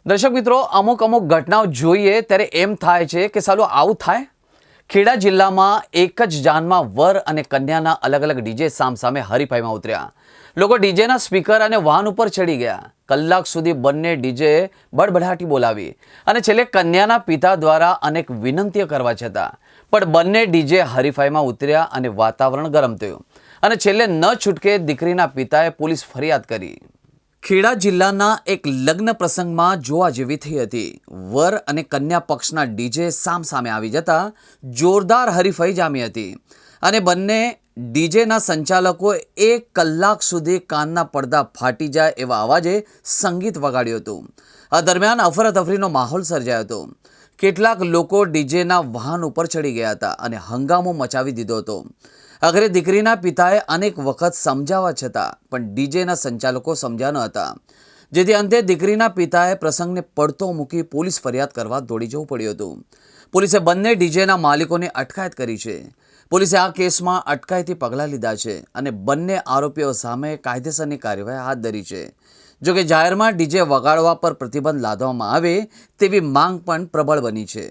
દર્શક મિત્રો, અમુક ઘટનાઓ જોઈએ ત્યારે એમ થાય છે કે સાલું આવું થાય. ખેડા જિલ્લામાં એક જ જાનમાં વર અને કન્યાના અલગ અલગ ડીજે સામસામે હરીફાઈમાં ઉતર્યા. લોકો ડીજેના સ્પીકર અને વાહન ઉપર ચડી ગયા. કલાક સુધી બંને ડીજે બડબડાટી બોલાવી અને છેલ્લે કન્યાના પિતા દ્વારા અનેક વિનંતીઓ કરવા છતાં પણ બંને ડીજે હરીફાઈમાં ઉતર્યા અને વાતાવરણ ગરમ થયું અને છેલ્લે ન છૂટકે દીકરીના પિતાએ પોલીસ ફરિયાદ કરી. ખેડા જિલ્લાના એક લગ્ન પ્રસંગમાં જોવા જેવી થઈ હતી. વર અને કન્યા પક્ષના ડીજે સામસામે આવી જતા જોરદાર હરીફાઈ જામી હતી અને બંને ડીજેના સંચાલકો 1 કલાક સુધી કાનના પડદા ફાટી જાય એવા અવાજે સંગીત વગાડ્યું હતું. આ દરમિયાન અફરાતફરીનો માહોલ સર્જાયો હતો. કેટલાક લોકો ડીજેના વાહન ઉપર ચડી ગયા હતા અને હંગામો મચાવી દીધો હતો. આખરે દીકરીના પિતાએ અનેક વખત સમજાવવા છતાં પણ ડીજેના સંચાલકો સમજ્યા ન હતા, જેથી અંતે દીકરીના પિતાએ પ્રસંગને પડતો મૂકી પોલીસ ફરિયાદ કરવા દોડી જવું પડ્યું હતું. પોલીસે બંને ડીજેના માલિકોની અટકાયત કરી છે. પોલીસે આ કેસમાં અટકાયતી પગલાં લીધા છે અને બંને આરોપીઓ સામે કાયદેસરની કાર્યવાહી હાથ ધરી છે. જોકે જાહેરમાં ડીજે વગાડવા પર પ્રતિબંધ લાદવામાં આવે તેવી માંગ પણ પ્રબળ બની છે.